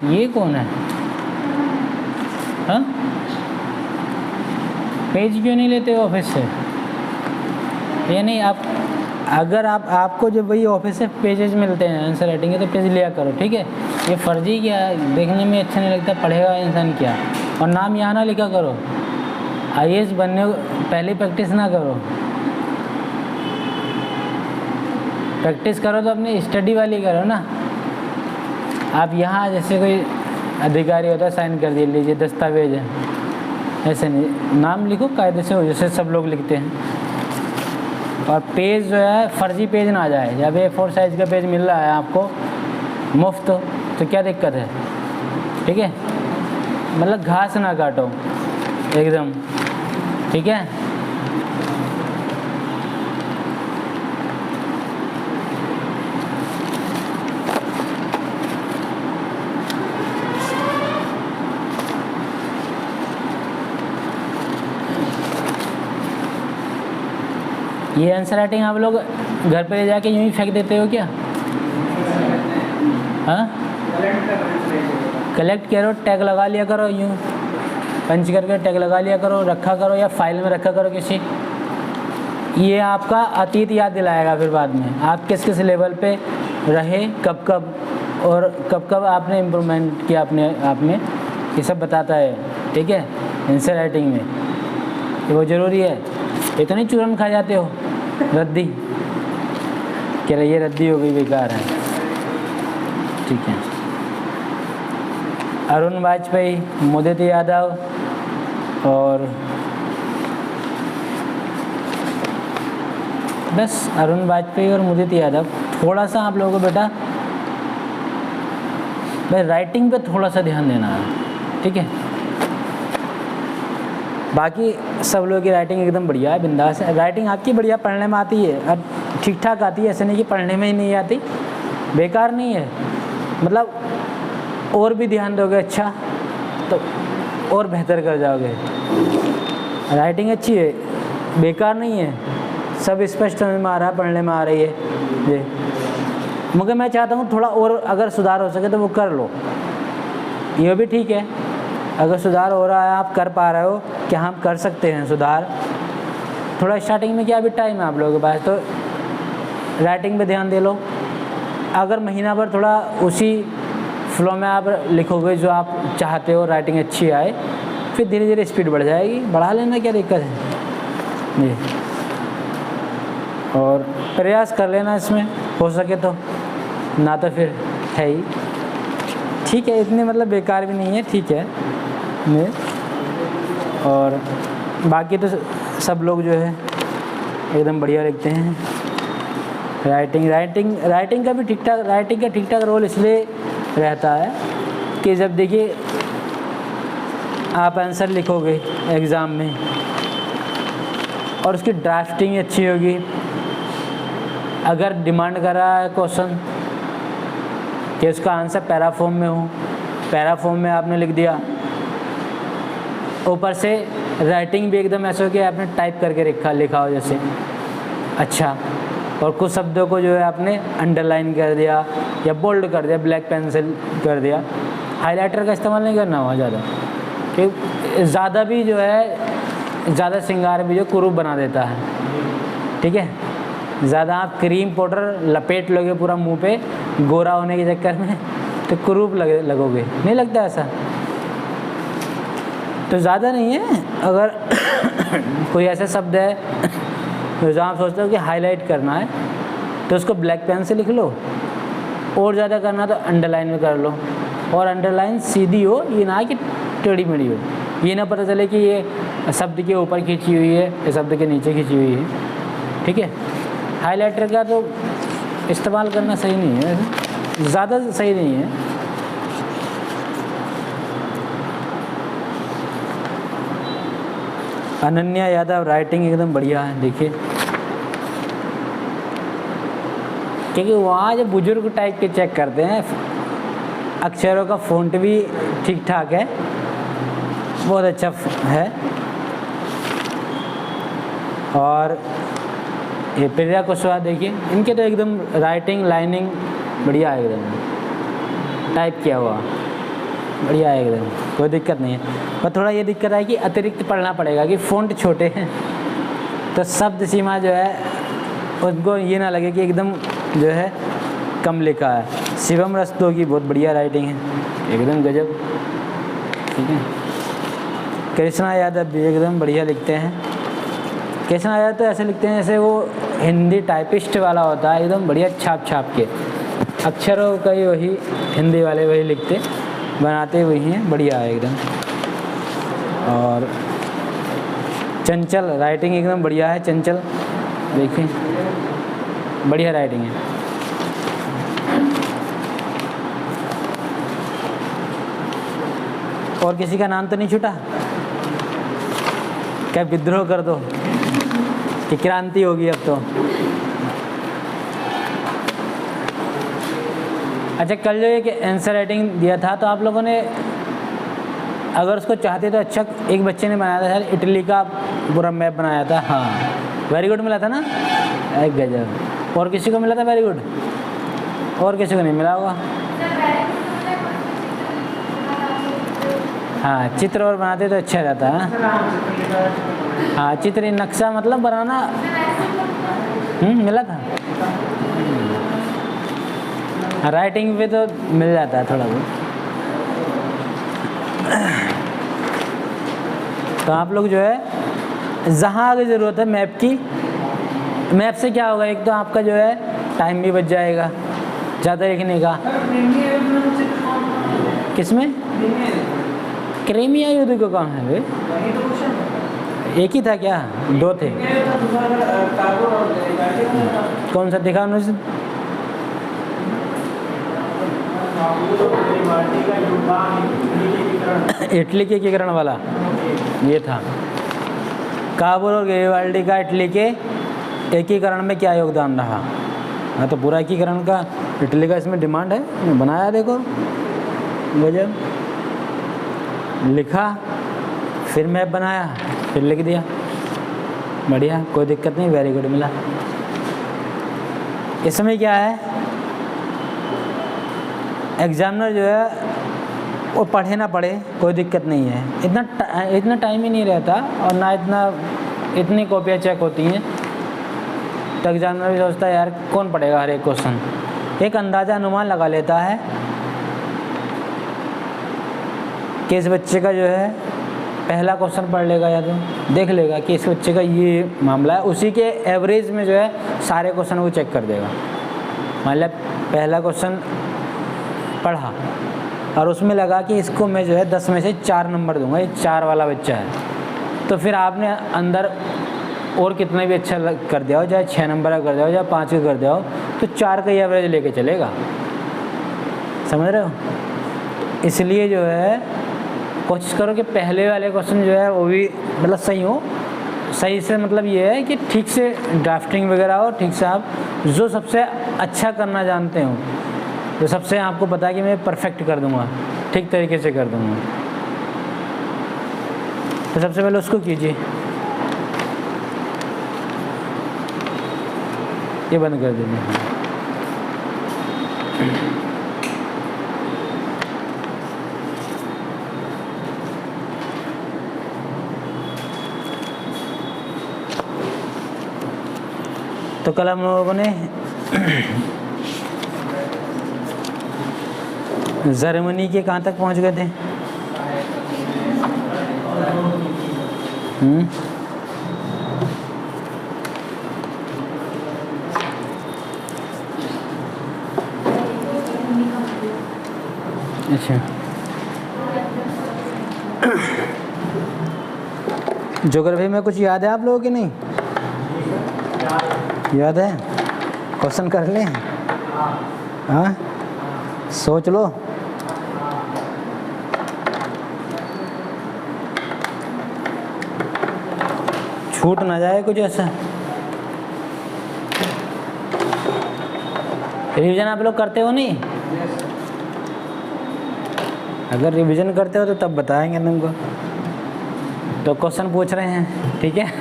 ये कौन है? हाँ, पेज क्यों नहीं लेते ऑफिस से? ये नहीं, आप अगर आपको जब वही ऑफिस से पेजेस मिलते हैं आंसर राइटिंग के, तो पेज लिया करो, ठीक है। ये फर्जी क्या है, देखने में अच्छा नहीं लगता, पढ़ेगा इंसान क्या? और नाम यहाँ ना लिखा करो। IAS बनने पहले प्रैक्टिस ना करो, प्रैक्टिस करो तो अपनी स्टडी वाली करो ना। आप यहाँ जैसे कोई अधिकारी होता है, साइन कर दिए, लीजिए दस्तावेज है, ऐसे नहीं, नाम लिखो कायदे से हो, जैसे सब लोग लिखते हैं। और पेज जो है फर्जी पेज ना आ जाए। जब A4 साइज़ का पेज मिल रहा है आपको मुफ्त, तो क्या दिक्कत है? ठीक है, मतलब घास ना काटो एकदम, ठीक है। ये आंसर राइटिंग आप लोग घर पे ले जाके यूँ ही फेंक देते हो क्या? हाँ, कलेक्ट करो, टैग लगा लिया करो, यूँ पंच करके टैग लगा लिया करो, रखा करो या फाइल में रखा करो किसी। ये आपका अतीत याद दिलाएगा फिर बाद में, आप किस किस लेवल पे रहे, कब कब, और कब कब आपने इम्प्रूवमेंट किया अपने आप में, ये सब बताता है, ठीक है, आंसर राइटिंग में। ये वो ज़रूरी है। ये तो नहीं चूरन खा जाते हो, रद्दी कह रही है, रद्दी हो गई, बेकार है, ठीक है। अरुण वाजपेयी, मुदित यादव और बस अरुण वाजपेयी और मुदित यादव। थोड़ा सा आप लोगों को बेटा भाई राइटिंग पे थोड़ा सा ध्यान देना है, ठीक है। बाकी सब लोगों की राइटिंग एकदम बढ़िया है, बिंदास है। राइटिंग आपकी बढ़िया, पढ़ने में आती है, अब ठीक ठाक आती है, ऐसे नहीं कि पढ़ने में ही नहीं आती, बेकार नहीं है। मतलब और भी ध्यान दोगे अच्छा तो और बेहतर कर जाओगे। राइटिंग अच्छी है, बेकार नहीं है, सब स्पष्ट समझ में आ रहा है, पढ़ने में आ रही है जी। मगर मैं चाहता हूँ थोड़ा और अगर सुधार हो सके तो वो कर लो, ये भी ठीक है। अगर सुधार हो रहा है, आप कर पा रहे हो कि हम कर सकते हैं सुधार, थोड़ा स्टार्टिंग में क्या अभी टाइम है आप लोगों के पास, तो राइटिंग पे ध्यान दे लो। अगर महीना भर थोड़ा उसी फ्लो में आप लिखोगे जो आप चाहते हो, राइटिंग अच्छी आए, फिर धीरे धीरे स्पीड बढ़ जाएगी, बढ़ा लेना, क्या दिक्कत है जी। और प्रयास कर लेना इसमें हो सके तो, ना तो फिर है ही, ठीक है। इतने मतलब बेकार भी नहीं है, ठीक है। और बाकी तो सब लोग जो है एकदम बढ़िया लिखते हैं। राइटिंग का भी ठीक ठाक, राइटिंग का ठीक ठाक रोल इसलिए रहता है कि जब देखिए आप आंसर लिखोगे एग्ज़ाम में और उसकी ड्राफ्टिंग अच्छी होगी, अगर डिमांड कर रहा है क्वेश्चन कि उसका आंसर पैराफॉर्म में हो, पैराफॉर्म में आपने लिख दिया, ऊपर से राइटिंग भी एकदम ऐसा हो कि आपने टाइप करके लिखा हो जैसे अच्छा, और कुछ शब्दों को जो है आपने अंडरलाइन कर दिया या बोल्ड कर दिया, ब्लैक पेंसिल कर दिया। हाइलाइटर का इस्तेमाल नहीं करना हुआ ज़्यादा, कि ज़्यादा भी जो है, ज़्यादा श्रृंगार भी जो कुरूप बना देता है, ठीक है। ज़्यादा आप क्रीम पाउडर लपेट लोगे पूरा मुंह पे गोरा होने के चक्कर में, तो कुरूप लगोगे, नहीं लगता ऐसा? तो ज़्यादा नहीं है। अगर कोई ऐसा शब्द है तो जहाँ आप सोचते हो कि हाईलाइट करना है, तो उसको ब्लैक पेन से लिख लो, और ज़्यादा करना तो अंडरलाइन में कर लो, और अंडरलाइन सीधी हो, ये ना कि टेढ़ी मेढ़ी हो, ये ना पता चले कि ये शब्द के ऊपर खींची हुई है या शब्द के नीचे खींची हुई है, ठीक है। हाइलाइटर का तो इस्तेमाल करना सही नहीं है, ज़्यादा सही नहीं है। अनन्या यादव, राइटिंग एकदम बढ़िया है, देखिए, क्योंकि वहाँ जो बुजुर्ग टाइप के चेक करते हैं, अक्षरों का फ़ॉन्ट भी ठीक ठाक है, बहुत अच्छा है। और ये प्रिया कुशवाहा देखिए, इनके तो एकदम राइटिंग लाइनिंग बढ़िया है, एकदम टाइप किया हुआ, बढ़िया है एकदम, कोई दिक्कत नहीं है। पर थोड़ा ये दिक्कत है कि अतिरिक्त पढ़ना पड़ेगा कि फ़ॉन्ट छोटे हैं, तो शब्द सीमा जो है उनको ये ना लगे कि एकदम जो है कम लिखा है। शिवम रस्तों की बहुत बढ़िया राइटिंग है, एकदम गजब, ठीक है। कृष्णा यादव भी एकदम बढ़िया लिखते हैं। कृष्णा यादव तो ऐसे लिखते हैं जैसे वो हिंदी टाइपिस्ट वाला होता है, एकदम बढ़िया छाप छाप के अक्षरों का ही वही हिंदी वाले वही लिखते बनाते वही हैं, बढ़िया है एकदम। और चंचल राइटिंग एकदम बढ़िया है, चंचल देखिए बढ़िया राइटिंग है। और किसी का नाम तो नहीं छूटा? क्या विद्रोह कर दो कि क्रांति होगी अब तो? अच्छा, कल जो एक आंसर राइटिंग दिया था तो आप लोगों ने अगर उसको चाहते तो अच्छा, एक बच्चे ने बनाया था यार इटली का पूरा मैप बनाया था, हाँ वेरी गुड मिला था ना, एक गजब। और किसी को मिला था वेरी गुड? और किसी को नहीं मिला होगा? हाँ चित्र और बनाते तो अच्छा रहता है। हाँ चित्र नक्शा मतलब बनाना मिला था। राइटिंग पे तो मिल जाता है थोड़ा बहुत। तो आप लोग जो है जहाँ आगे ज़रूरत है मैप की, मैप से क्या होगा, एक तो आपका जो है टाइम भी बच जाएगा ज़्यादा लिखने का। किसमें? क्रीमिया युद्ध का कहाँ है वे? एक ही था क्या? दो थे? कौन सा दिखा उन्होंने? इटली के एकीकरण वाला ये था। काबुल और गैरिबाल्डी का इटली के एकीकरण में क्या योगदान रहा? हाँ तो पूरा एकीकरण का इटली का इसमें डिमांड है, बनाया देखो गजब, लिखा फिर मैप बनाया फिर लिख दिया, बढ़िया, कोई दिक्कत नहीं, वेरी गुड मिला। इसमें क्या है, एग्जामिनर जो है वो पढ़े ना पढ़े कोई दिक्कत नहीं है, इतना टाइम ही नहीं रहता और ना इतनी कॉपियाँ चेक होती हैं, तो एग्जामिनर भी सोचता है यार कौन पढ़ेगा हर एक क्वेश्चन, एक अंदाज़ा अनुमान लगा लेता है कि इस बच्चे का जो है पहला क्वेश्चन पढ़ लेगा या तो देख लेगा कि इस बच्चे का ये मामला है, उसी के एवरेज में जो है सारे क्वेश्चन वो चेक कर देगा। मतलब पहला क्वेश्चन पढ़ा और उसमें लगा कि इसको मैं जो है 10 में से 4 नंबर दूंगा, ये 4 वाला बच्चा है, तो फिर आपने अंदर और कितना भी अच्छा कर दिया हो, चाहे 6 नंबर का कर दिया हो, चाहे 5 का कर दिया हो, तो 4 का ही एवरेज लेके चलेगा, समझ रहे हो? इसलिए जो है कोशिश करो कि पहले वाले क्वेश्चन जो है वो भी मतलब सही हो, सही से मतलब ये है कि ठीक से ड्राफ्टिंग वगैरह हो, ठीक से आप जो सबसे अच्छा करना जानते हो, जो सबसे आपको पता है कि मैं परफेक्ट कर दूंगा, ठीक तरीके से कर दूंगा, तो सबसे पहले उसको कीजिए। ये बंद कर दीजिए। तो कल हम लोगों ने जर्मनी के कहाँ तक पहुँच गए थे? अच्छा, ज्योग्राफी में कुछ याद है आप लोगों की? नहीं याद है? क्वेश्चन कर लें? हाँ सोच लो। छूट ना जाए कुछ ऐसा। रिवीजन आप लोग करते हो नहीं? अगर रिवीजन करते हो तो तब बताएंगे तुमको। तो क्वेश्चन पूछ रहे हैं, ठीक है,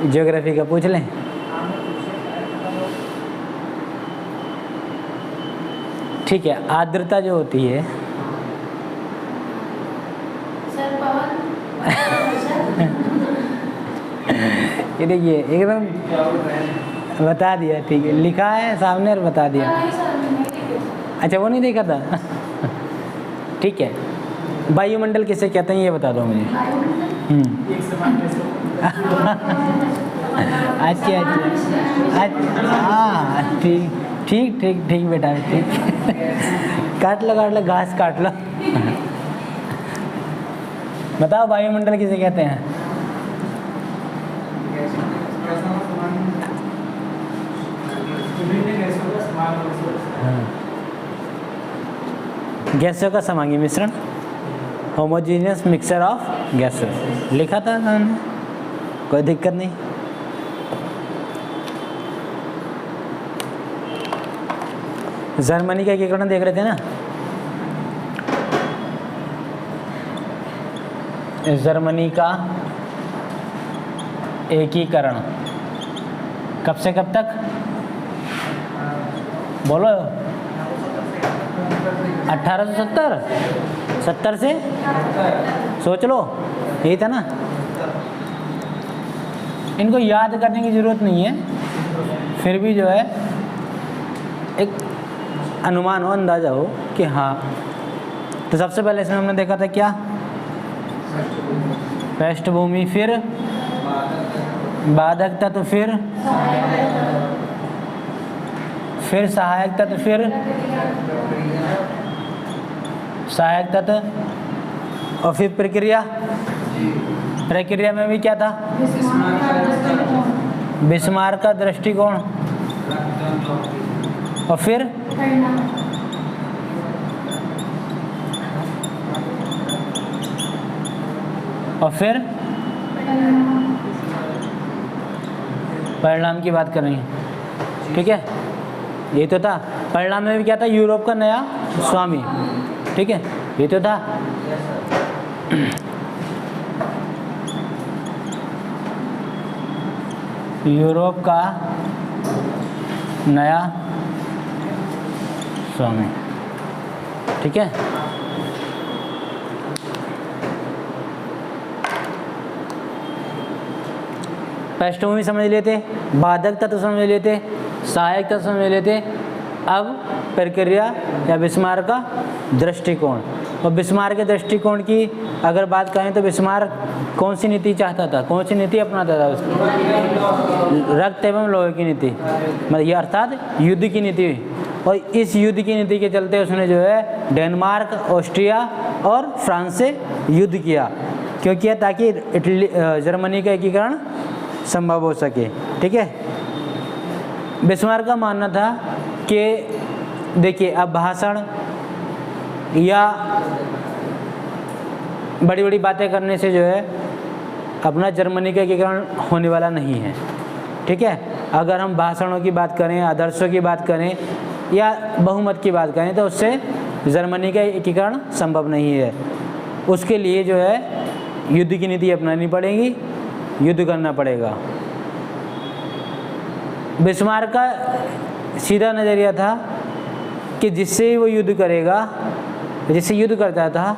ज्योग्राफी का पूछ लें। ठीक है, आर्द्रता जो होती है ये देखिए एकदम बता दिया, ठीक है, लिखा है सामने और बता दिया। अच्छा वो नहीं देखा था ठीक है। वायुमंडल किसे कहते हैं ये बता दो मुझे। अच्छा अच्छा हाँ ठीक ठीक ठीक ठीक बेटा ठीक काट लो घास काट लो बताओ वायुमंडल किसे कहते हैं? गैसों का समांगी मिश्रण, होमोजीनियस मिक्सचर ऑफ गैसेस लिखा था मैंने, कोई दिक्कत नहीं। जर्मनी का एकीकरण देख रहे थे ना, जर्मनी का एकीकरण कब से कब तक बोलो? 1870 70 से सोच लो, यही था ना। इनको याद करने की ज़रूरत नहीं है, फिर भी जो है एक अनुमान हो, अंदाज़ा हो कि हाँ। तो सबसे पहले इसमें हमने देखा था क्या, पृष्ठभूमि, फिर बाधक तत्व, फिर सहायक तत्व, फिर सहायक तत्व, और फिर प्रक्रिया। प्रक्रिया में भी क्या था, बिस्मार्क का दृष्टिकोण, और फिर परिणाम की बात कर रही हैं, ठीक है। ये तो था। परिणाम में भी क्या था, यूरोप का नया स्वामी, ठीक है, ये तो था। यूरोप का नया स्वामी, ठीक है। पृष्ठभूमि समझ लेते, बाधक तत्व समझ लेते, सहायक तत्व समझ लेते। अब प्रक्रिया या बिस्मार्क का दृष्टिकोण, और बिस्मार्क के दृष्टिकोण की अगर बात करें तो बिस्मार्क कौन सी नीति चाहता था, कौन सी नीति अपनाता था उसको? रक्त एवं लोहे की नीति, मतलब ये अर्थात युद्ध की नीति। और इस युद्ध की नीति के चलते उसने जो है डेनमार्क, ऑस्ट्रिया और फ्रांस से युद्ध किया। क्यों किया? ताकि इटली जर्मनी का एकीकरण संभव हो सके, ठीक है। बिस्मार्क का मानना था कि देखिए अब भाषण या बड़ी बड़ी बातें करने से जो है अपना जर्मनी का एकीकरण होने वाला नहीं है, ठीक है। अगर हम भाषणों की बात करें, आदर्शों की बात करें या बहुमत की बात करें तो उससे जर्मनी का एकीकरण संभव नहीं है। उसके लिए जो है युद्ध की नीति अपनानी पड़ेगी, युद्ध करना पड़ेगा। बिस्मार्क का सीधा नज़रिया था कि जिससे वो युद्ध करेगा, जिससे युद्ध करता था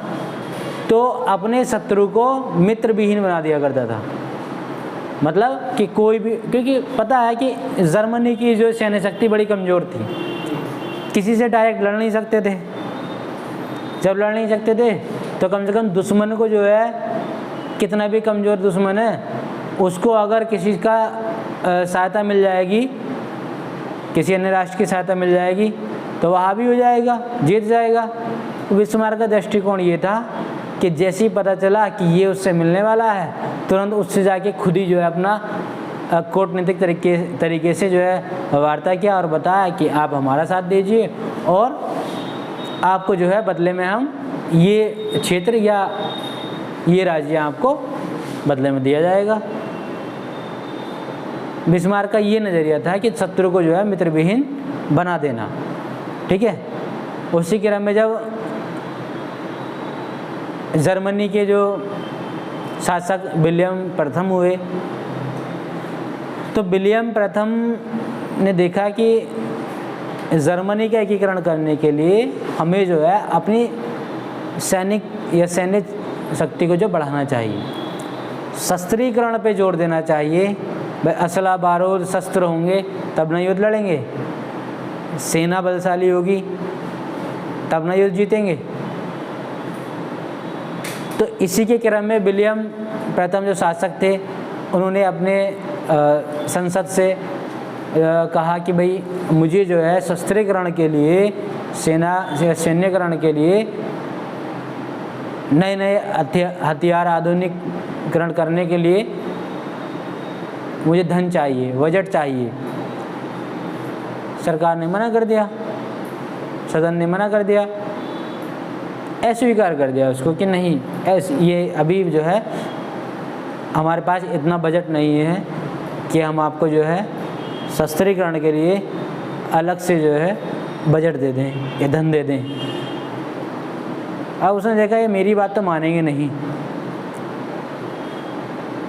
तो अपने शत्रु को मित्र विहीन बना दिया करता था। मतलब कि कोई भी, क्योंकि पता है कि जर्मनी की जो सैन्य शक्ति बड़ी कमज़ोर थी, किसी से डायरेक्ट लड़ नहीं सकते थे। जब लड़ नहीं सकते थे तो कम से कम दुश्मन को जो है, कितना भी कमज़ोर दुश्मन है उसको अगर किसी का सहायता मिल जाएगी, किसी अन्य राष्ट्र की सहायता मिल जाएगी तो वह हावी हो जाएगा, जीत जाएगा। तो बिस्मार्क का दृष्टिकोण ये था कि जैसे ही पता चला कि ये उससे मिलने वाला है, तुरंत उससे जाके खुद ही जो है अपना कूटनीतिक तरीके से जो है वार्ता किया और बताया कि आप हमारा साथ दीजिए और आपको जो है बदले में हम ये क्षेत्र या ये राज्य आपको बदले में दिया जाएगा। बिस्मार्क का ये नज़रिया था कि शत्रु को जो है मित्र विहीन बना देना, ठीक है। उसी क्रम में जब जर्मनी के जो शासक विलियम प्रथम हुए तो विलियम प्रथम ने देखा कि जर्मनी का एकीकरण करने के लिए हमें जो है अपनी सैनिक या सैन्य शक्ति को जो बढ़ाना चाहिए, शस्त्रीकरण पे जोर देना चाहिए भाई असला बारूद शस्त्र होंगे तब ना युद्ध लड़ेंगे, सेना बलशाली होगी तब ना युद्ध जीतेंगे। तो इसी के क्रम में विलियम प्रथम जो शासक थे उन्होंने अपने संसद से कहा कि भाई मुझे जो है शस्त्रीकरण के लिए, सैन्यकरण के लिए नए नए हथियार आधुनिकीकरण करने के लिए मुझे धन चाहिए, बजट चाहिए। सरकार ने मना कर दिया, सदन ने मना कर दिया, अस्वीकार कर दिया उसको कि नहीं, ये अभी जो है हमारे पास इतना बजट नहीं है कि हम आपको जो है शस्त्रीकरण के लिए अलग से जो है बजट दे दें या धन दे दें। अब उसने देखा ये मेरी बात तो मानेंगे नहीं,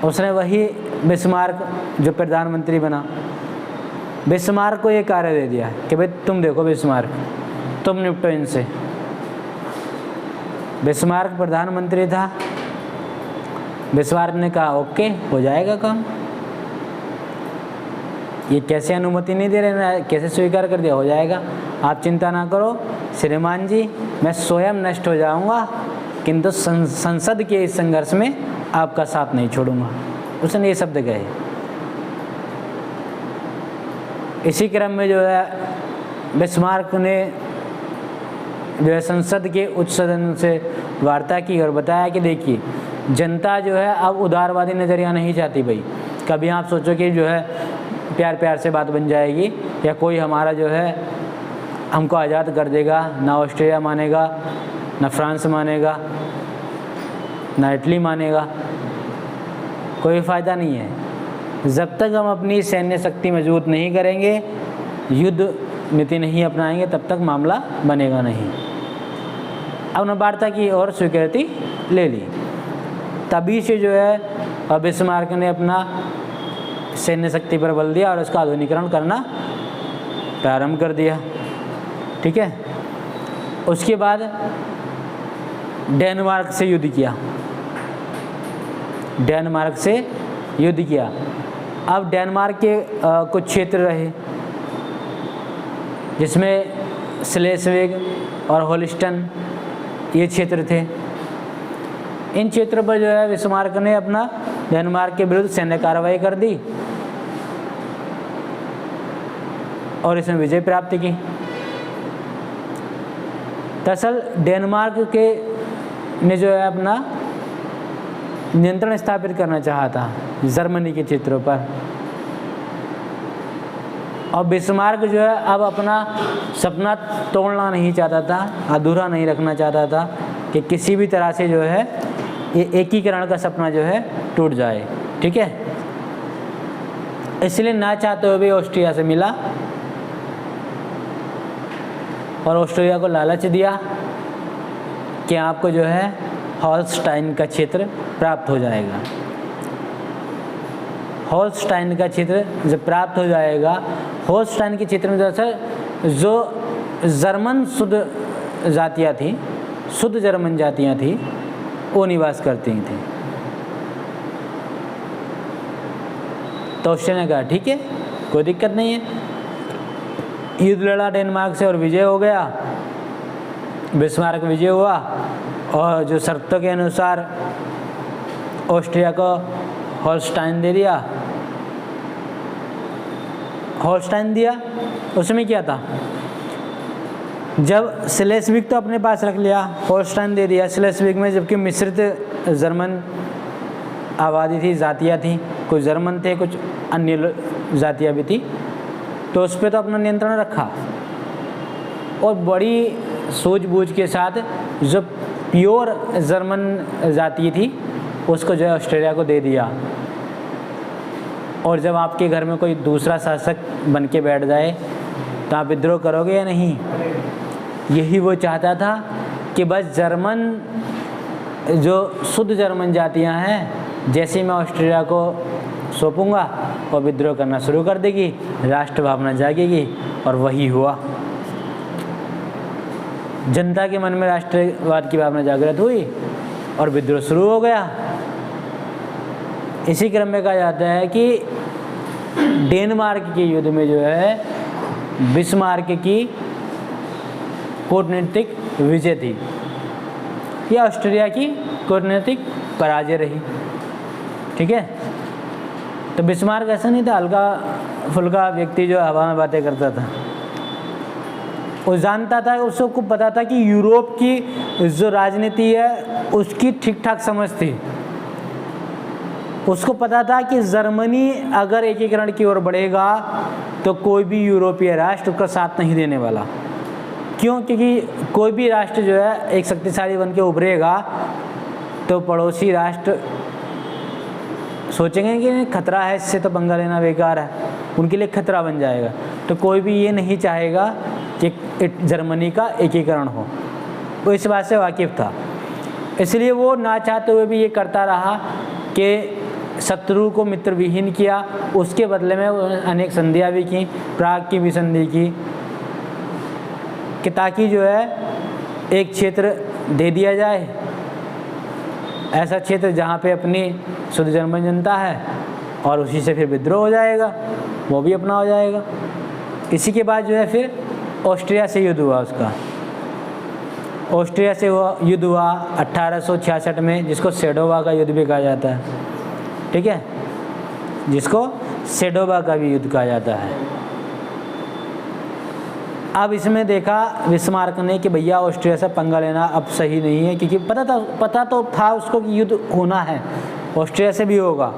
उसने वही बिस्मार्क जो प्रधानमंत्री बना, बिस्मार्क को ये कार्य दे दिया कि भाई तुम देखो बिस्मार्क, तुम निपटो इनसे। बिस्मार्क प्रधानमंत्री था, बिस्मार्क ने कहा ओके हो जाएगा काम। ये कैसे अनुमति नहीं दे रहे, कैसे स्वीकार कर दिया, हो जाएगा, आप चिंता ना करो श्रीमान जी, मैं स्वयं नष्ट हो जाऊंगा किंतु संसद के इस संघर्ष में आपका साथ नहीं छोड़ूंगा। उसने ये शब्द कहे। इसी क्रम में जो है बिस्मार्क ने जो है संसद के उच्च सदन से वार्ता की और बताया कि देखिए जनता जो है अब उदारवादी नज़रिया नहीं चाहती। भाई कभी आप सोचो कि जो है प्यार प्यार से बात बन जाएगी या कोई हमारा जो है हमको आज़ाद कर देगा, ना ऑस्ट्रेलिया मानेगा, ना फ्रांस मानेगा, ना इटली मानेगा, कोई फ़ायदा नहीं है। जब तक हम अपनी सैन्य शक्ति मजबूत नहीं करेंगे, युद्ध नीति नहीं अपनाएंगे, तब तक मामला बनेगा नहीं। अब ने वार्ता की और स्वीकृति ले ली। तभी से जो है बिस्मार्क ने अपना सैन्य शक्ति पर बल दिया और उसका आधुनिकीकरण करना प्रारंभ कर दिया। ठीक है, उसके बाद डेनमार्क से युद्ध किया, डेनमार्क से युद्ध किया। अब डेनमार्क के कुछ क्षेत्र रहे जिसमें स्लेस्विग और होलिस्टन ये क्षेत्र थे। इन क्षेत्रों पर जो है बिस्मार्क ने अपना डेनमार्क के विरुद्ध सैन्य कार्रवाई कर दी और इसमें विजय प्राप्त की। दरअसल डेनमार्क के ने जो है अपना नियंत्रण स्थापित करना चाहा था जर्मनी के क्षेत्रों पर, और बिस्मार्क जो है अब अपना सपना तोड़ना नहीं चाहता था, अधूरा नहीं रखना चाहता था कि किसी भी तरह से जो है ये एकीकरण का सपना जो है टूट जाए। ठीक है, इसलिए ना चाहते हुए भी ऑस्ट्रिया से मिला और ऑस्ट्रिया को लालच दिया कि आपको जो है हॉलस्टाइन का क्षेत्र प्राप्त हो जाएगा। हॉलस्टाइन का क्षेत्र जब प्राप्त हो जाएगा, हॉलस्टाइन के क्षेत्र में दरअसल जो जर्मन शुद्ध जातियाँ थी, शुद्ध जर्मन जातियाँ थी, वो निवास करती थी। तो ऑस्ट्रिया ने कहा ठीक है कोई दिक्कत नहीं है, युद्ध लड़ा डेनमार्क से और विजय हो गया, बिस्मार्क विजय हुआ और जो शर्तों के अनुसार ऑस्ट्रिया को हॉलस्टाइन दे दिया, हॉलस्टाइन दिया। उसमें क्या था, जब स्लेस्विग तो अपने पास रख लिया, हॉलस्टाइन दे दिया स्लेस्विग में, जबकि मिश्रित जर्मन आबादी थी, जातियाँ थी, कुछ जर्मन थे कुछ अन्य जातियाँ भी थी, तो उस पर तो अपना नियंत्रण रखा और बड़ी सूझबूझ के साथ जो प्योर जर्मन जाति थी उसको जो है ऑस्ट्रेलिया को दे दिया। और जब आपके घर में कोई दूसरा शासक बन के बैठ जाए तो आप विद्रोह करोगे या नहीं? यही वो चाहता था कि बस जर्मन जो शुद्ध जर्मन जातियां हैं, जैसे मैं ऑस्ट्रेलिया को सौंपूंगा और विद्रोह करना शुरू कर देगी, राष्ट्र भावना जागेगी। और वही हुआ, जनता के मन में राष्ट्रवाद की भावना जागृत हुई और विद्रोह शुरू हो गया। इसी क्रम में कहा जाता है कि डेनमार्क के युद्ध में जो है बिस्मार्क की कूटनीतिक विजय थी या ऑस्ट्रिया की कूटनीतिक पराजय रही। ठीक है, तो बिस्मार्क ऐसा नहीं था हल्का फुल्का व्यक्ति जो हवा में बातें करता था। वो जानता था, उसको पता था कि यूरोप की जो राजनीति है उसकी ठीक ठाक समझ थी। उसको पता था कि जर्मनी अगर एकीकरण की ओर बढ़ेगा तो कोई भी यूरोपीय राष्ट्र उसका साथ नहीं देने वाला। क्यों? क्योंकि कोई भी राष्ट्र जो है एक शक्तिशाली बन के उभरेगा तो पड़ोसी राष्ट्र सोचेंगे कि खतरा है, इससे तो पंगा लेना बेकार है, उनके लिए खतरा बन जाएगा। तो कोई भी ये नहीं चाहेगा कि जर्मनी का एकीकरण हो। वो इस बात से वाकिफ़ था, इसलिए वो ना चाहते हुए भी ये करता रहा कि शत्रु को मित्र विहीन किया। उसके बदले में अनेक संधियाँ भी की, प्राग की भी संधि की कि ताकि जो है एक क्षेत्र दे दिया जाए, ऐसा क्षेत्र जहाँ पे अपनी शुद्ध जर्मन जनता है, और उसी से फिर विद्रोह हो जाएगा, वो भी अपना हो जाएगा। इसी के बाद जो है फिर ऑस्ट्रिया से युद्ध हुआ। उसका ऑस्ट्रिया से युद्ध हुआ 1866 में, जिसको सेडोवा का युद्ध भी कहा जाता है। ठीक है, जिसको सेडोवा का भी युद्ध कहा जाता है। अब इसमें देखा बिस्मार्क ने कि भैया ऑस्ट्रिया से पंगा लेना अब सही नहीं है, क्योंकि पता तो था उसको कि युद्ध होना है, ऑस्ट्रिया से भी होगा।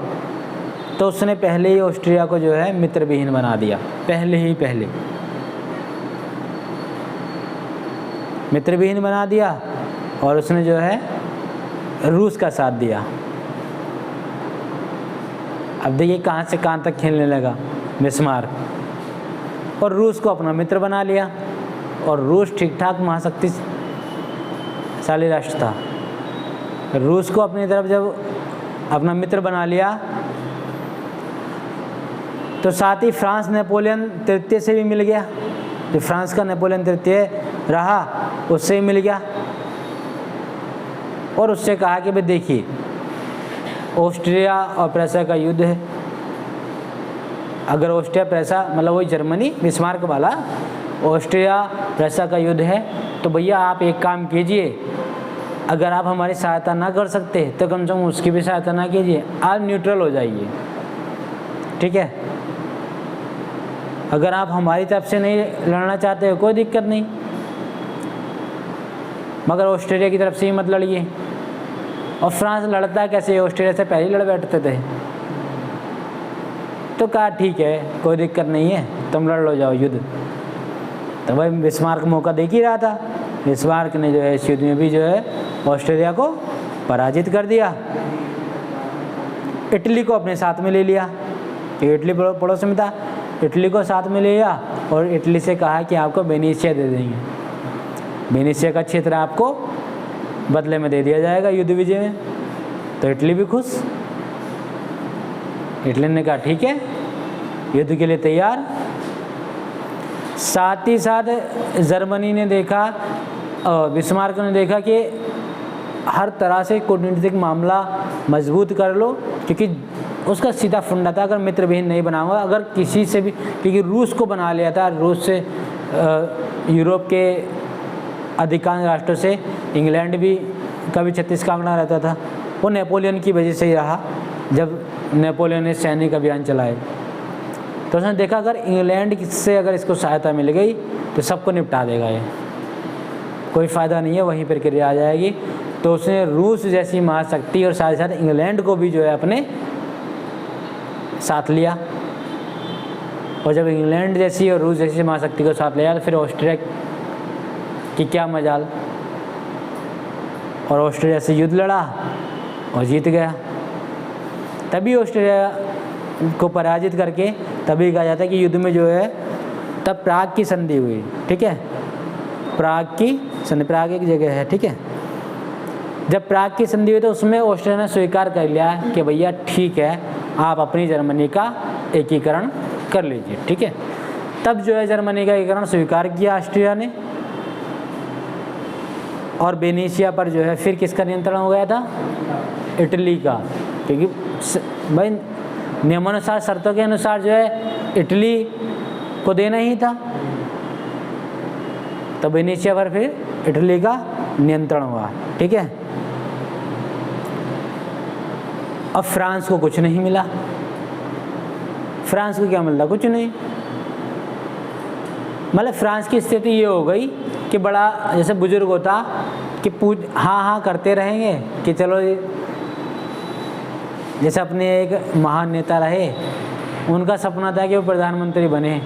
तो उसने पहले ही ऑस्ट्रिया को जो है मित्र विहीन बना दिया, पहले मित्र विहीन बना दिया, और उसने जो है रूस का साथ दिया। अब देखिए कहाँ से कहाँ तक खेलने लगा बिस्मार्क, और रूस को अपना मित्र बना लिया। और रूस ठीक ठाक महाशक्तिशाली राष्ट्र था। रूस को अपनी तरफ जब अपना मित्र बना लिया तो साथ ही फ्रांस नेपोलियन तृतीय से भी मिल गया। जो फ्रांस का नेपोलियन तृतीय रहा उससे ही मिल गया, और उससे कहा कि भाई देखिए ऑस्ट्रिया और प्रेसा का युद्ध है। अगर ऑस्ट्रिया प्रेसा मतलब वही जर्मनी बिस्मार्क वाला ऑस्ट्रिया प्रेसा का युद्ध है, तो भैया आप एक काम कीजिए, अगर आप हमारी सहायता ना कर सकते तो कम से कम उसकी भी सहायता ना कीजिए, आप न्यूट्रल हो जाइए। ठीक है, अगर आप हमारी तरफ से नहीं लड़ना चाहते हो कोई दिक्कत नहीं, मगर ऑस्ट्रेलिया की तरफ से ही मत लड़िए। और फ्रांस लड़ता कैसे, ऑस्ट्रेलिया से पहले लड़ बैठते थे। तो कहा ठीक है कोई दिक्कत नहीं है, तुम लड़ लो जाओ युद्ध। तो भाई बिस्मार्क मौका देख ही रहा था। बिस्मार्क ने जो है इस युद्ध में भी जो है ऑस्ट्रेलिया को पराजित कर दिया। इटली को अपने साथ में ले लिया, इटली पड़ोस में था, इटली को साथ में ले लिया और इटली से कहा कि आपको वेनेशिया दे देंगे, वेनेशिया का क्षेत्र आपको बदले में दे दिया जाएगा युद्ध विजय में। तो इटली भी खुश, इटली ने कहा ठीक है युद्ध के लिए तैयार। साथ ही साथ जर्मनी ने देखा, बिस्मार्क ने देखा कि हर तरह से कूटनीतिक मामला मजबूत कर लो, क्योंकि उसका सीधा फंडा था अगर मित्र विहीन नहीं बनाऊंगा, अगर किसी से भी, क्योंकि रूस को बना लिया था, रूस से यूरोप के अधिकांश राष्ट्रों से इंग्लैंड भी कभी 36 का आंकड़ा रहता था, वो नेपोलियन की वजह से ही रहा। जब नेपोलियन ने सैनिक अभियान चलाए तो उसने देखा अगर इंग्लैंड से अगर इसको सहायता मिल गई तो सबको निपटा देगा, ये कोई फ़ायदा नहीं है, वहीं प्रक्रिया आ जाएगी। तो उसने रूस जैसी महाशक्ति और साथ ही साथ इंग्लैंड को भी जो है अपने साथ लिया। और जब इंग्लैंड जैसी और रूस जैसी महाशक्ति को साथ लिया तो फिर ऑस्ट्रिया की क्या मजाल, और ऑस्ट्रिया से युद्ध लड़ा और जीत गया। तभी ऑस्ट्रिया को पराजित करके तभी कहा जाता है कि युद्ध में जो है तब प्राग की संधि हुई। ठीक है, प्राग की संधि, प्राग एक जगह है। ठीक है, जब प्राग की संधि हुई तो उसमें ऑस्ट्रिया ने स्वीकार कर लिया कि भैया ठीक है आप अपनी जर्मनी का एकीकरण कर लीजिए। ठीक है, तब जो है जर्मनी का एकीकरण स्वीकार किया ऑस्ट्रिया ने, और वेनेशिया पर जो है फिर किसका नियंत्रण हो गया था, इटली का। क्योंकि भाई नियमानुसार शर्तों के अनुसार जो है इटली को देना ही था, तब वेनेशिया पर फिर इटली का नियंत्रण हुआ। ठीक है, अब फ्रांस को कुछ नहीं मिला। फ्रांस को क्या मिलता? कुछ नहीं। मतलब फ्रांस की स्थिति ये हो गई कि बड़ा जैसे बुजुर्ग होता कि हाँ हाँ करते रहेंगे कि चलो, जैसे अपने एक महान नेता रहे, उनका सपना था कि वो प्रधानमंत्री बने,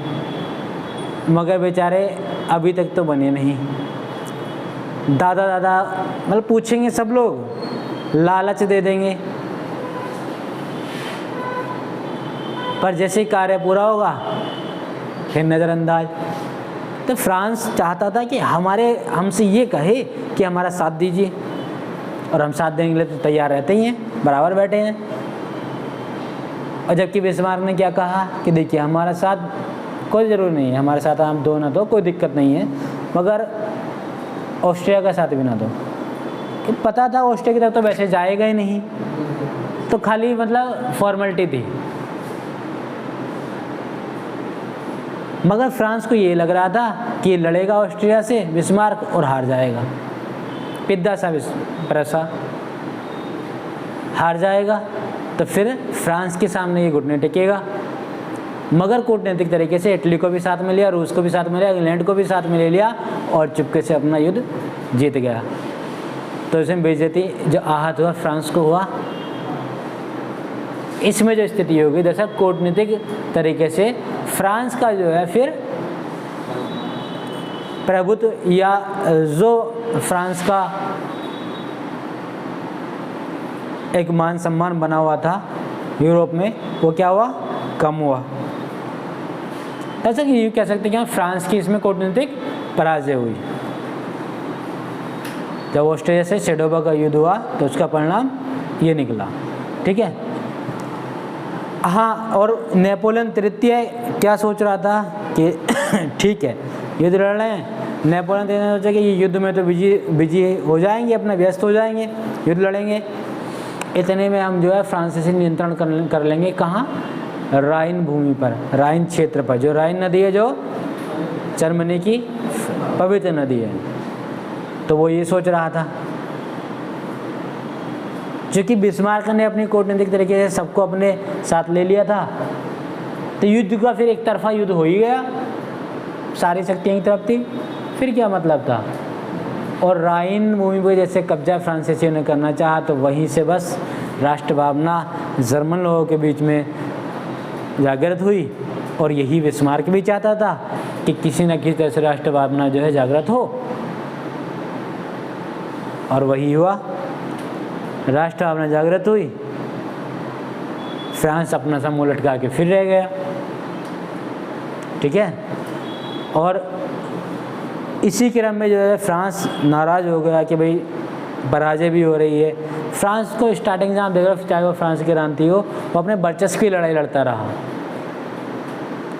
मगर बेचारे अभी तक तो बने नहीं। दादा दादा मतलब पूछेंगे सब लोग, लालच दे देंगे, पर जैसे ही कार्य पूरा होगा फिर नज़रअंदाज। तो फ्रांस चाहता था कि हमसे ये कहे कि हमारा साथ दीजिए, और हम साथ देने के लिए तो तैयार रहते ही हैं, बराबर बैठे हैं। और जबकि बिस्मार्क ने क्या कहा कि देखिए हमारा साथ कोई ज़रूर नहीं है, हमारे साथ हम दो ना दो, कोई दिक्कत नहीं है, मगर ऑस्ट्रिया का साथ भी ना दो। कि पता था ऑस्ट्रिया की तरफ तो वैसे जाएगा ही नहीं, तो खाली मतलब फॉर्मेलिटी थी। मगर फ्रांस को ये लग रहा था कि ये लड़ेगा ऑस्ट्रिया से बिस्मार्क और हार जाएगा, पिद्दा सा प्रसा हार जाएगा, तो फिर फ्रांस के सामने ये घुटने टेकेगा। मगर कूटनीतिक तरीके से इटली को भी साथ में लिया, रूस को भी साथ में लिया, इंग्लैंड को भी साथ में ले लिया और चुपके से अपना युद्ध जीत गया। तो इसमें बेइज्जती जो आहत हुआ फ्रांस को हुआ। इसमें जो स्थिति होगी, दरअसल कूटनीतिक तरीके से फ्रांस का जो है फिर प्रभुत्व या जो फ्रांस का एक मान सम्मान बना हुआ था यूरोप में, वो क्या हुआ? कम हुआ। ऐसा कि ये कह सकते हैं कि फ्रांस की इसमें कूटनीतिक पराजय हुई। जब ऑस्ट्रिया से सेडोवा का युद्ध हुआ तो उसका परिणाम ये निकला। ठीक है, हाँ। और नेपोलियन तृतीय क्या सोच रहा था कि ठीक है युद्ध लड़ रहे हैं, नेपोलियन तृतीय ने सोचा कि ये युद्ध में तो बिजी हो जाएंगे, अपना व्यस्त हो जाएंगे, युद्ध लड़ेंगे, इतने में हम जो है फ्रांसीसी नियंत्रण कर लेंगे। कहाँ? राइन भूमि पर, राइन क्षेत्र पर। जो राइन नदी है जो जर्मनी की पवित्र नदी है, तो वो ये सोच रहा था। क्योंकि बिस्मार्क ने अपनी कूटनीतिक तरीके से सबको अपने साथ ले लिया था, तो युद्ध का फिर एक तरफा युद्ध हो ही गया, सारी शक्तियाँ की तरफ थी, फिर क्या मतलब था। और राइन भूमि पर जैसे कब्जा फ्रांसीसियों ने करना चाहा, तो वहीं से बस राष्ट्र भावना जर्मन लोगों के बीच में जागृत हुई। और यही बिस्मार्क भी चाहता था कि किसी न किसी तरह से राष्ट्र भावना जो है जागृत हो, और वही हुआ, राष्ट्र भावना जागृत हुई, फ्रांस अपना सा मुंह लटका के फिर रह गया। ठीक है, और इसी क्रम में जो है फ्रांस नाराज़ हो गया कि भाई पराजय भी हो रही है। फ्रांस को स्टार्टिंग में आप देख रहे हो, चाहे वो फ्रांस की क्रांति हो, वो अपने वर्चस्व की लड़ाई लड़ता रहा,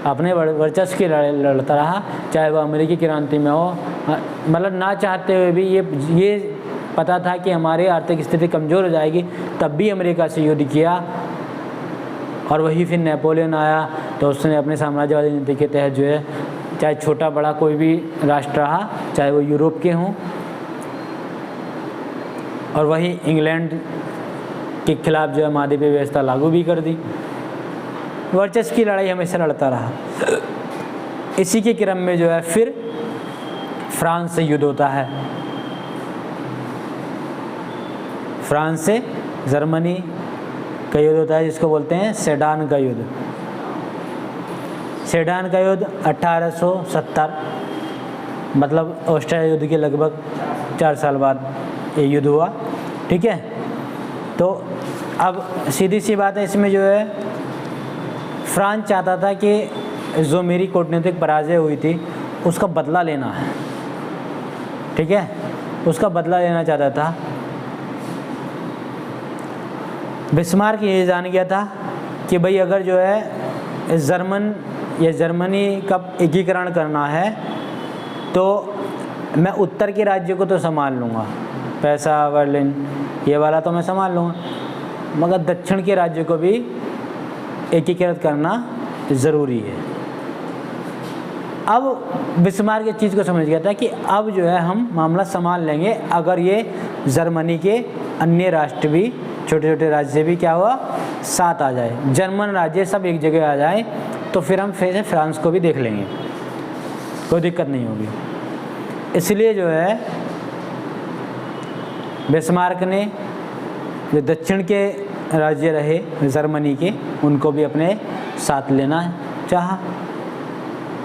अपने वर्चस्व की लड़ाई लड़ता रहा, चाहे वो अमेरिकी क्रांति में हो। मतलब ना चाहते हुए भी ये पता था कि हमारी आर्थिक स्थिति कमज़ोर हो जाएगी, तब भी अमेरिका से युद्ध किया। और वही फिर नेपोलियन आया, तो उसने अपने साम्राज्यवादी नीति के तहत जो है, चाहे छोटा बड़ा कोई भी राष्ट्र रहा, चाहे वो यूरोप के हों, और वही इंग्लैंड के खिलाफ जो है महाद्वीपीय व्यवस्था लागू भी कर दी। वर्चस्व की लड़ाई हमेशा लड़ता रहा। इसी के क्रम में जो है फिर फ्रांस से युद्ध होता है, फ्रांस से जर्मनी का युद्ध होता है, जिसको बोलते हैं सेडान का युद्ध। सेडान का युद्ध 1870, मतलब ऑस्ट्रिया युद्ध के लगभग 4 साल बाद ये युद्ध हुआ। ठीक है, तो अब सीधी सी बात है, इसमें जो है फ्रांस चाहता था कि जो मेरी कूटनीतिक पराजय हुई थी उसका बदला लेना है। ठीक है, उसका बदला लेना चाहता था। बिस्मार्क ये जान गया था कि भाई अगर जो है जर्मनी का एकीकरण करना है, तो मैं उत्तर के राज्य को तो संभाल लूँगा, पैसा बर्लिन ये वाला तो मैं संभाल लूँगा, मगर दक्षिण के राज्य को भी एकीकृत करना ज़रूरी है। अब बिस्मार्क इस चीज़ को समझ गया था कि अब जो है हम मामला संभाल लेंगे अगर ये जर्मनी के अन्य राष्ट्र भी, छोटे छोटे राज्य भी क्या हुआ, साथ आ जाए, जर्मन राज्य सब एक जगह आ जाए, तो फिर हम फिर फ्रांस को भी देख लेंगे, कोई दिक्कत नहीं होगी। इसलिए जो है बिस्मार्क ने जो दक्षिण के राज्य रहे जर्मनी के, उनको भी अपने साथ लेना चाहा।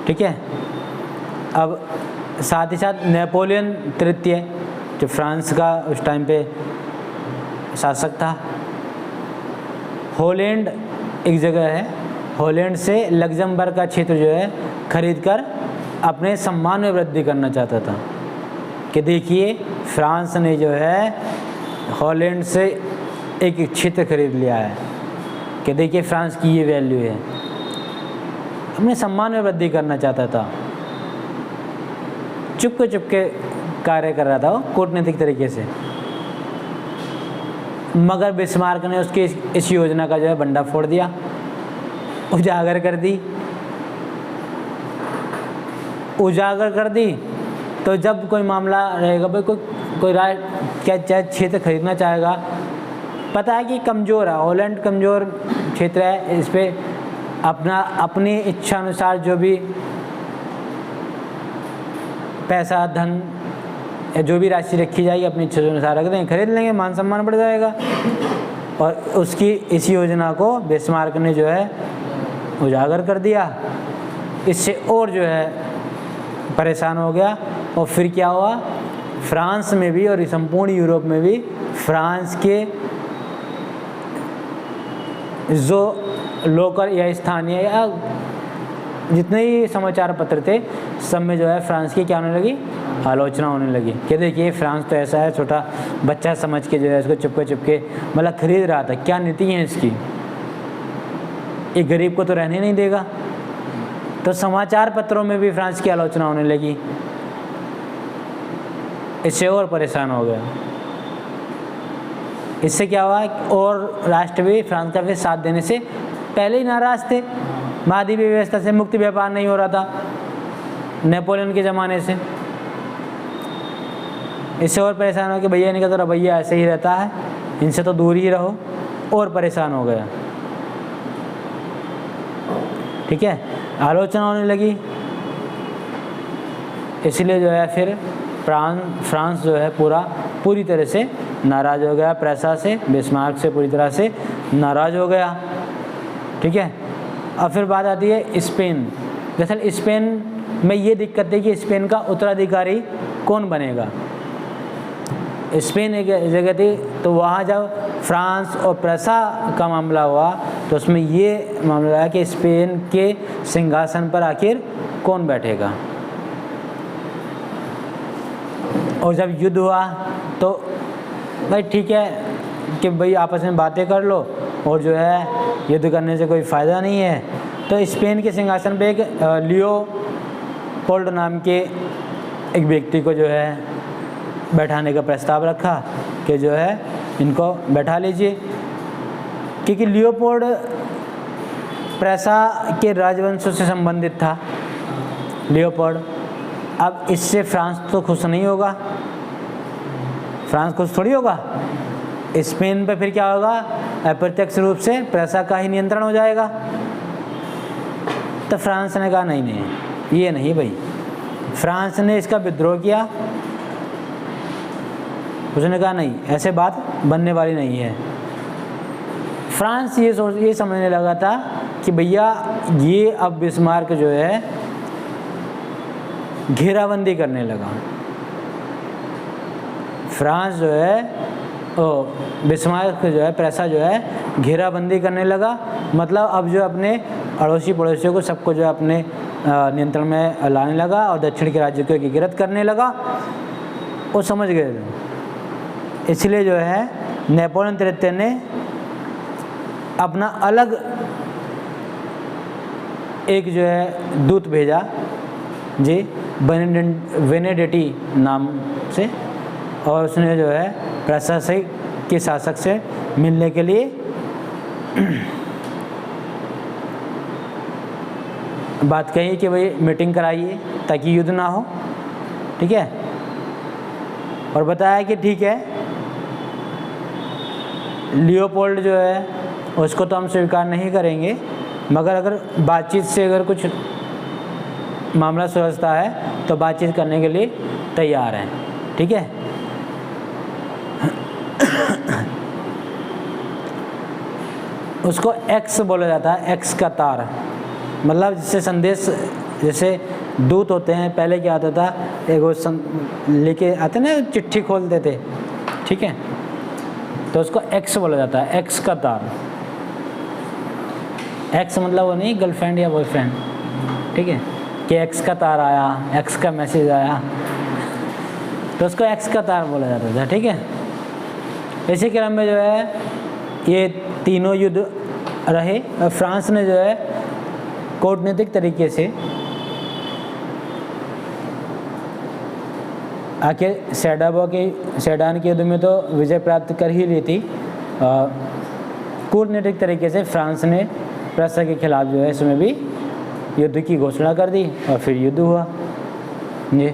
ठीक है। अब साथ ही साथ नेपोलियन तृतीय जो फ्रांस का उस टाइम पे शासक था, हॉलैंड एक जगह है, हॉलैंड से लग्जमबर्ग का क्षेत्र जो है खरीद कर अपने सम्मान में वृद्धि करना चाहता था कि देखिए फ्रांस ने जो है हॉलैंड से एक क्षेत्र खरीद लिया है, कि देखिए फ्रांस की ये वैल्यू है, अपने सम्मान में वृद्धि करना चाहता था। चुपके कार्य कर रहा था वो कूटनीतिक तरीके से, मगर बिस्मार्क ने उसकी इस योजना का जो है बंडा फोड़ दिया, उजागर कर दी। तो जब कोई मामला रहेगा, भाई कोई क्या क्षेत्र खरीदना चाहेगा, पता है कि कमज़ोर है, हॉलैंड कमज़ोर क्षेत्र है, इस पर अपनी इच्छा अनुसार जो भी पैसा धन या जो भी राशि रखी जाएगी अपनी इच्छा अनुसार रख देंगे, खरीद लेंगे, मान सम्मान बढ़ जाएगा। और उसकी इस योजना को बिस्मार्क ने जो है उजागर कर दिया, इससे और जो है परेशान हो गया। और फिर क्या हुआ, फ्रांस में भी और संपूर्ण यूरोप में भी फ्रांस के जो लोकल या स्थानीय या जितने ही समाचार पत्र थे, सब में जो है फ्रांस की क्या होने लगी, आलोचना होने लगी कि देखिए फ्रांस तो ऐसा है, छोटा बच्चा समझ के जो है इसको चुपके मतलब खरीद रहा था, क्या नीति है इसकी, एक गरीब को तो रहने नहीं देगा। तो समाचार पत्रों में भी फ्रांस की आलोचना होने लगी, इससे और परेशान हो गया। इससे क्या हुआ, और राष्ट्र भी फ्रांस का फिर साथ देने से पहले ही नाराज थे, महाद्वीपीय व्यवस्था से मुक्त व्यापार नहीं हो रहा था नेपोलियन के ज़माने से। इससे और परेशान हो कि भैया इनका तो रवैया ऐसे ही रहता है, इनसे तो दूर ही रहो, और परेशान हो गया। ठीक है, आलोचना होने लगी, इसलिए जो है फिर फ्रांस जो है पूरी तरह से नाराज़ हो गया, प्रेसा से, बिस्मार्क से पूरी तरह से नाराज़ हो गया। ठीक है। अब फिर बात आती है स्पेन। दरअसल स्पेन में ये दिक्कत है कि स्पेन का उत्तराधिकारी कौन बनेगा। स्पेन एक जगह थी, तो वहाँ जब फ्रांस और प्रेसा का मामला हुआ तो उसमें ये मामला है कि स्पेन के सिंहासन पर आखिर कौन बैठेगा। और जब युद्ध हुआ तो भाई ठीक है कि भाई आपस में बातें कर लो, और जो है युद्ध करने से कोई फ़ायदा नहीं है। तो स्पेन के सिंहासन पे एक लियोपोल्ड नाम के एक व्यक्ति को जो है बैठाने का प्रस्ताव रखा कि जो है इनको बैठा लीजिए, क्योंकि लियोपोल्ड प्रेसा के राजवंशों से संबंधित था लियोपोल्ड। अब इससे फ्रांस तो खुश नहीं होगा, फ्रांस खुश थोड़ी होगा। स्पेन पे फिर क्या होगा, अप्रत्यक्ष रूप से प्रेसा का ही नियंत्रण हो जाएगा। तो फ्रांस ने कहा नहीं, ये नहीं भाई। फ्रांस ने इसका विद्रोह किया, उसने कहा नहीं, ऐसे बात बनने वाली नहीं है। फ्रांस ये समझने लगा था कि भैया ये अब बिस्मार्क जो है घेराबंदी करने लगा। फ्रांस जो है बिस्मार्क जो है प्रेसा जो है घेराबंदी करने लगा, मतलब अब जो अपने अड़ोसी पड़ोसियों को सबको जो है अपने नियंत्रण में लाने लगा और दक्षिण के राज्यों को एकीकृत करने लगा। वो समझ गए थे, इसलिए जो है नेपोलियन तृतीय ने अपना अलग एक जो है दूत भेजा जी वेनेडिटी नाम से, और उसने जो है प्रेसा के शासक से मिलने के लिए बात कही कि भाई मीटिंग कराइए ताकि युद्ध ना हो, ठीक है, और बताया कि ठीक है लियोपोल्ड जो है उसको तो हम स्वीकार नहीं करेंगे, मगर अगर बातचीत से अगर कुछ मामला सुलझता है तो बातचीत करने के लिए तैयार हैं, ठीक है। उसको एक्स बोला जाता है, एक्स का तार, मतलब जिससे संदेश, जैसे दूत होते हैं, पहले क्या आता था, एक वो लेके आते ना, चिट्ठी खोलते थे, ठीक है, तो उसको एक्स बोला जाता है, एक्स का तार। एक्स मतलब वो नहीं गर्लफ्रेंड या बॉयफ्रेंड, ठीक है, कि एक्स का तार आया, एक्स का मैसेज आया, तो उसको एक्स का तार बोला जाता था, ठीक है। इसी क्रम में जो है ये तीनों युद्ध रहे और फ्रांस ने जो है कूटनीतिक तरीके से आखिर सेडान के युद्ध में तो विजय प्राप्त कर ही ली थी। कूटनीतिक तरीके से फ्रांस ने प्रेशर के खिलाफ जो है इसमें भी युद्ध की घोषणा कर दी और फिर युद्ध हुआ। जी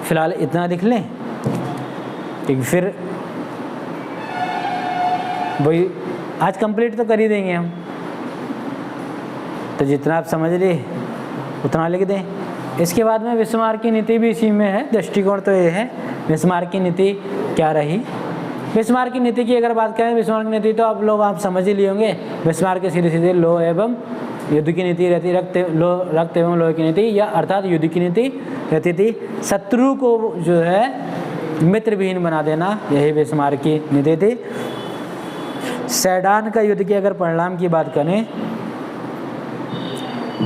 फिलहाल इतना दिख लें, ठीक, फिर वही आज कंप्लीट तो कर ही देंगे हम, तो जितना आप समझ लिए उतना लिख दें। इसके बाद में बिस्मार्क की नीति भी इसी में है, दृष्टिकोण तो ये है बिस्मार्क की नीति क्या रही। बिस्मार्क की नीति की अगर बात करें, बिस्मार्क की नीति तो आप समझ ही लिए होंगे। बिस्मार्क की सीधे सीधे लो एवं युद्ध की नीति रहती, रक्त एवं लोहे की नीति, या अर्थात युद्ध की नीति रहती थी, शत्रु को जो है मित्र विहीन बना देना, यही बिस्मार्क की नीति थी। सेडान का युद्ध के अगर परिणाम की बात करें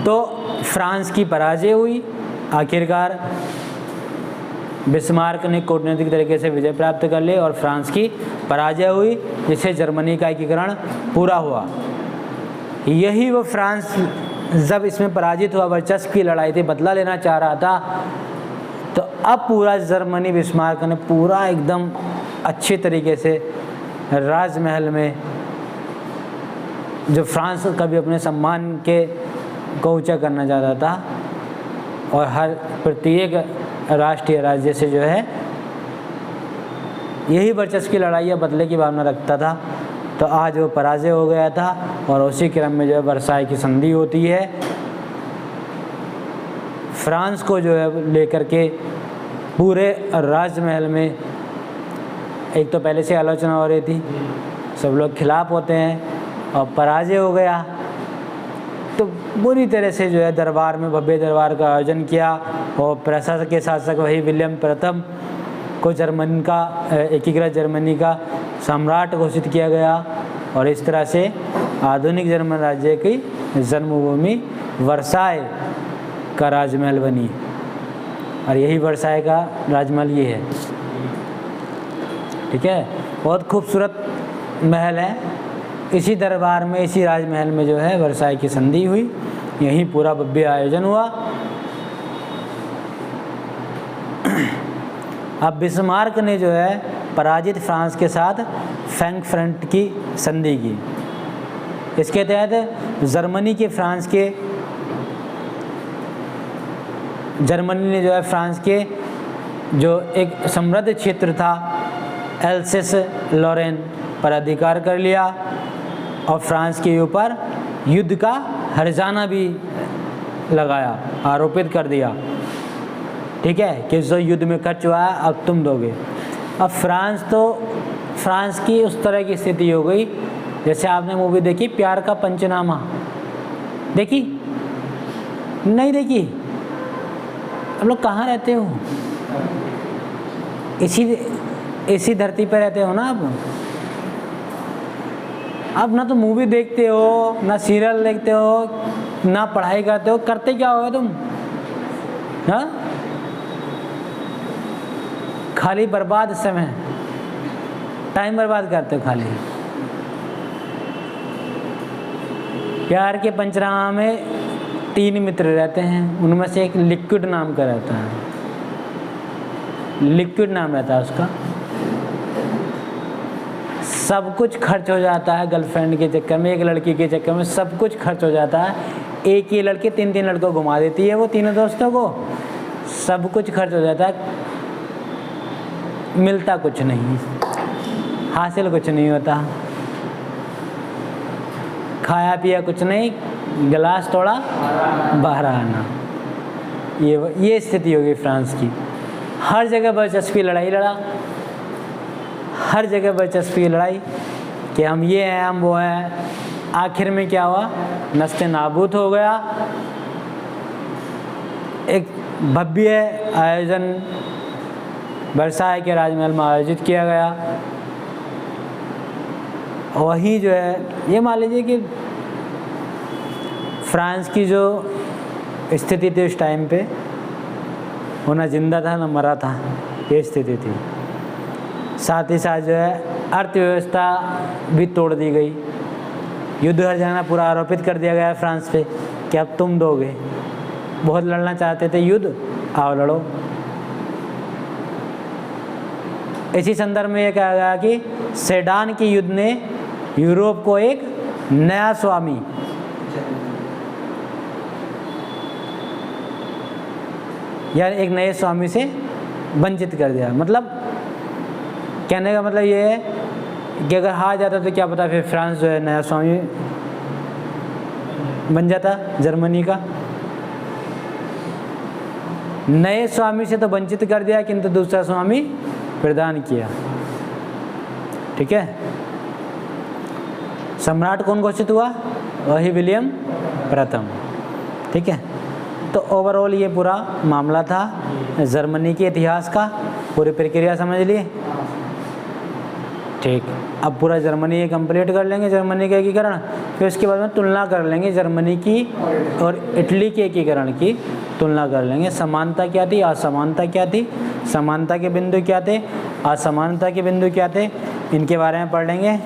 तो फ्रांस की पराजय हुई, आखिरकार बिस्मार्क ने कूटनीतिक तरीके से विजय प्राप्त कर ली और फ्रांस की पराजय हुई, जिससे जर्मनी का एकीकरण पूरा हुआ। यही वो फ्रांस जब इसमें पराजित हुआ, वर्चस्व की लड़ाई थी, बदला लेना चाह रहा था, तो अब पूरा जर्मनी बिस्मार्क ने पूरा एकदम अच्छे तरीके से राजमहल में, जो फ्रांस कभी अपने सम्मान के को ऊँचा करना चाहता था और हर प्रत्येक राष्ट्रीय राज्य से जो है यही वर्चस्व की लड़ाई या बदले की भावना रखता था, तो आज वो पराजय हो गया था और उसी क्रम में जो है वर्साई की संधि होती है। फ्रांस को जो है लेकर के पूरे राजमहल में एक तो पहले से आलोचना हो रही थी, सब लोग खिलाफ होते हैं और पराजय हो गया, तो बुरी तरह से जो है दरबार में भव्य दरबार का आयोजन किया और प्रशासक के शासक वही विलियम प्रथम को जर्मनी का एकीकृत जर्मनी का सम्राट घोषित किया गया और इस तरह से आधुनिक जर्मन राज्य की जन्मभूमि वर्साय का राजमहल बनी और यही वर्साय का राजमहल ये है, ठीक है। बहुत खूबसूरत महल है। इसी दरबार में, इसी राजमहल में जो है वर्साई की संधि हुई, यहीं पूरा भव्य आयोजन हुआ। अब बिस्मार्क ने जो है पराजित फ्रांस के साथ फ्रैंकफर्ट की संधि की। इसके तहत जर्मनी ने जो है फ्रांस के जो एक समृद्ध क्षेत्र था एल्सेस लॉरेन पर अधिकार कर लिया और फ्रांस के ऊपर युद्ध का हर्जाना भी लगाया, आरोपित कर दिया, ठीक है, कि जो युद्ध में खर्च हुआ है अब तुम दोगे। अब फ्रांस की उस तरह की स्थिति हो गई, जैसे आपने मूवी देखी प्यार का पंचनामा, देखी नहीं देखी? आप लोग कहाँ रहते हो? इसी धरती पर रहते हो ना आप ना तो मूवी देखते हो, ना सीरियल देखते हो, ना पढ़ाई करते हो, करते क्या हो तुम? हाँ, खाली बर्बाद समय, टाइम बर्बाद करते हो खाली। प्यार के पंचनामा में 3 मित्र रहते हैं, उनमें से एक लिक्विड नाम का रहता है, लिक्विड नाम रहता है उसका। सब कुछ खर्च हो जाता है गर्लफ्रेंड के चक्कर में, एक लड़की के चक्कर में सब कुछ खर्च हो जाता है। एक ही लड़की 3-3 लड़कों को घुमा देती है, वो तीनों दोस्तों को, सब कुछ खर्च हो जाता है, मिलता कुछ नहीं, हासिल कुछ नहीं होता, खाया पिया कुछ नहीं, गिलास तोड़ा बाहर आना। ये स्थिति होगी फ्रांस की। हर जगह बरचस्पी लड़ाई लड़ा, हर जगह बरचस्पी लड़ाई कि हम ये हैं हम वो हैं। आखिर में क्या हुआ, नस्ते नाबूद हो गया। एक भव्य आयोजन वर्साय के राजमहल में आयोजित किया गया। वही जो है, ये मान लीजिए कि फ्रांस की जो स्थिति थी उस टाइम पे, वो ना जिंदा था ना मरा था, ये स्थिति थी। साथ ही साथ जो है अर्थव्यवस्था भी तोड़ दी गई। युद्ध हर्जाना पूरा आरोपित कर दिया गया फ्रांस पे कि अब तुम दोगे। बहुत लड़ना चाहते थे युद्ध, आओ लड़ो। इसी संदर्भ में ये कहा गया कि सेडान के युद्ध ने यूरोप को एक नया स्वामी, या एक नए स्वामी से वंचित कर दिया। मतलब कहने का मतलब ये है कि अगर हार जाता तो क्या पता फिर फ्रांस जो है नया स्वामी बन जाता जर्मनी का। नए स्वामी से तो वंचित कर दिया, किंतु दूसरा स्वामी प्रदान किया। ठीक है, सम्राट कौन घोषित हुआ, वही विलियम प्रथम। ठीक है, तो ओवरऑल ये पूरा मामला था जर्मनी के इतिहास का। पूरी प्रक्रिया समझ लिए। ठीक, अब पूरा जर्मनी कंप्लीट कर लेंगे, जर्मनी का एकीकरण। फिर उसके बाद में तुलना कर लेंगे जर्मनी की और इटली के एकीकरण की तुलना कर लेंगे। समानता क्या थी, असमानता क्या थी, समानता के बिंदु क्या थे, असमानता के बिंदु क्या थे, इनके बारे में पढ़ लेंगे।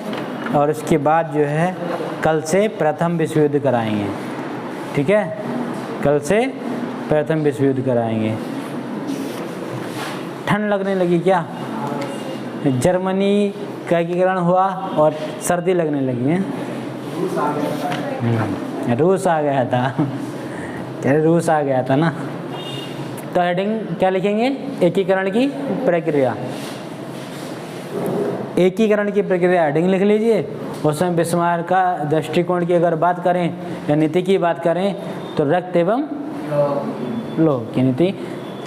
और उसके बाद जो है कल से प्रथम विश्व युद्ध कराएंगे। ठीक है, कल से प्रथम विश्व युद्ध कराएंगे। ठंड लगने लगी क्या, जर्मनी का एकीकरण हुआ और सर्दी लगने लगी है। रूस आ गया था, क्या रूस आ गया था ना। तो हेडिंग क्या लिखेंगे, एकीकरण की प्रक्रिया। एकीकरण की प्रक्रिया हेडिंग लिख लीजिए। उसमें बिस्मार्क का दृष्टिकोण की अगर बात करें या नीति की बात करें तो रक्त एवं लोह की नीति,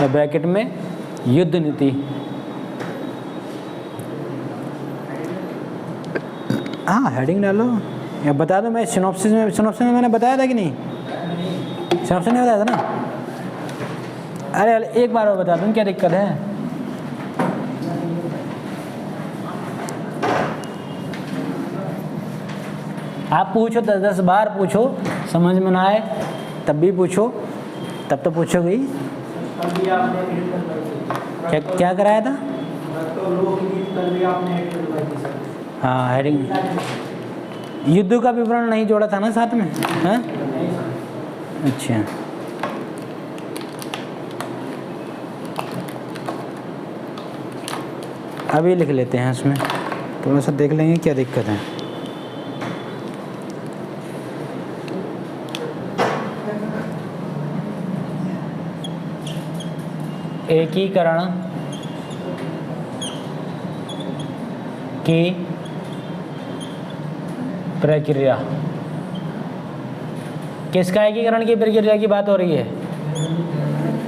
या ब्रैकेट में युद्ध नीति। हाँ हेडिंग डालो या बता दो। मैं सिनॉप्सिस में मैंने बताया था कि नहीं, सिनॉप्सिस नहीं बताया था ना। अरे एक बार और बता दूँ, क्या दिक्कत है। आप पूछो 10 बार पूछो, समझ में ना आए तब भी पूछो, तब तो पूछोगे ही। क्या कराया था। हाँ हेडिंग, युद्ध का विवरण नहीं जोड़ा था ना साथ में, हाँ अच्छा। अभी लिख लेते हैं, इसमें थोड़ा सा देख लेंगे क्या दिक्कत है। एकीकरण की प्रक्रिया, किसका एकीकरण की प्रक्रिया की बात हो रही है,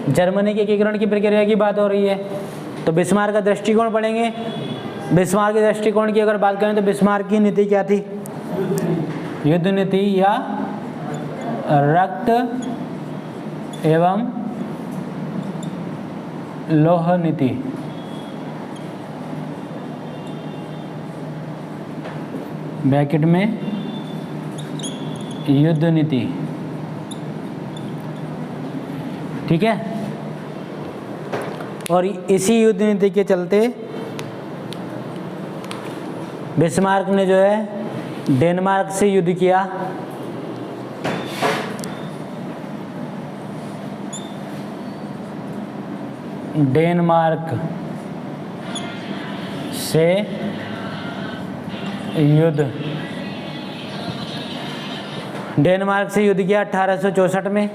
जर्मनी के एकीकरण की प्रक्रिया की बात हो रही है। तो बिस्मार्क का दृष्टिकोण पढ़ेंगे। बिस्मार्क के दृष्टिकोण की अगर बात करें तो बिस्मार्क की नीति क्या थी, युद्ध नीति या रक्त एवं लोह नीति। ब्रैकेट में युद्ध नीति। ठीक है, और इसी युद्ध नीति के चलते बिस्मार्क ने जो है डेनमार्क से युद्ध किया। डेनमार्क से युद्ध। डेनमार्क से युद्ध किया 1864 में।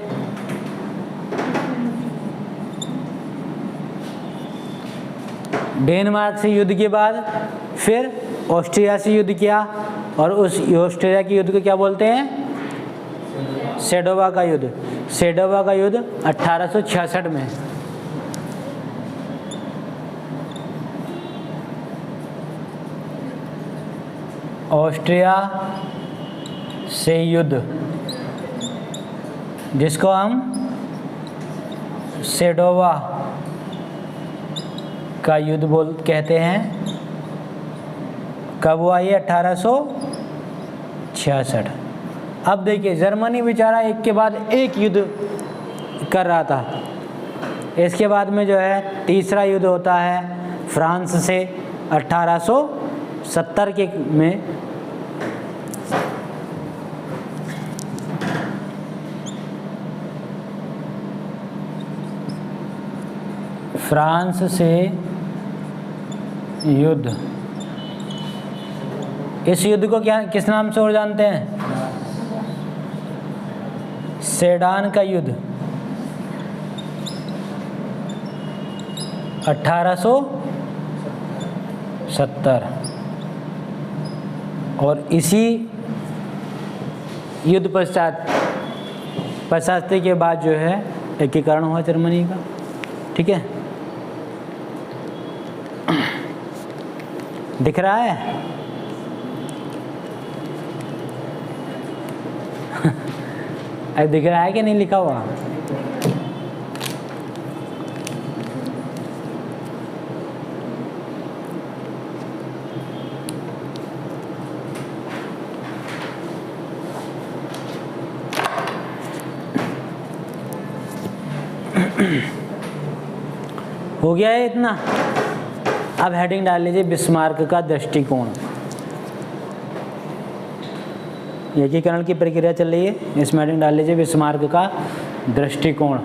डेनमार्क से युद्ध के बाद फिर ऑस्ट्रिया से युद्ध किया, और उस ऑस्ट्रिया के युद्ध को क्या बोलते हैं? सेडोवा का युद्ध। सेडोवा का युद्ध 1866 में। ऑस्ट्रिया से युद्ध, जिसको हम सेडोवा का युद्ध कहते हैं, कब हुआ ये? 1866। अब देखिए, जर्मनी बेचारा एक के बाद एक युद्ध कर रहा था। इसके बाद में जो है तीसरा युद्ध होता है फ्रांस से 1870 के में। फ्रांस से युद्ध, इस युद्ध को क्या किस नाम से और जानते हैं? सेडान का युद्ध 1870। और इसी युद्ध पश्चात के बाद जो है एकीकरण हुआ जर्मनी का। ठीक है, दिख रहा है? अरे दिख रहा है कि नहीं लिखा हुआ? हो गया है इतना। अब हेडिंग डाल लीजिए बिस्मार्क का दृष्टिकोण। एकीकरण की प्रक्रिया चल रही है, इसमें हेडिंग डाल लीजिए बिस्मार्क का दृष्टिकोण।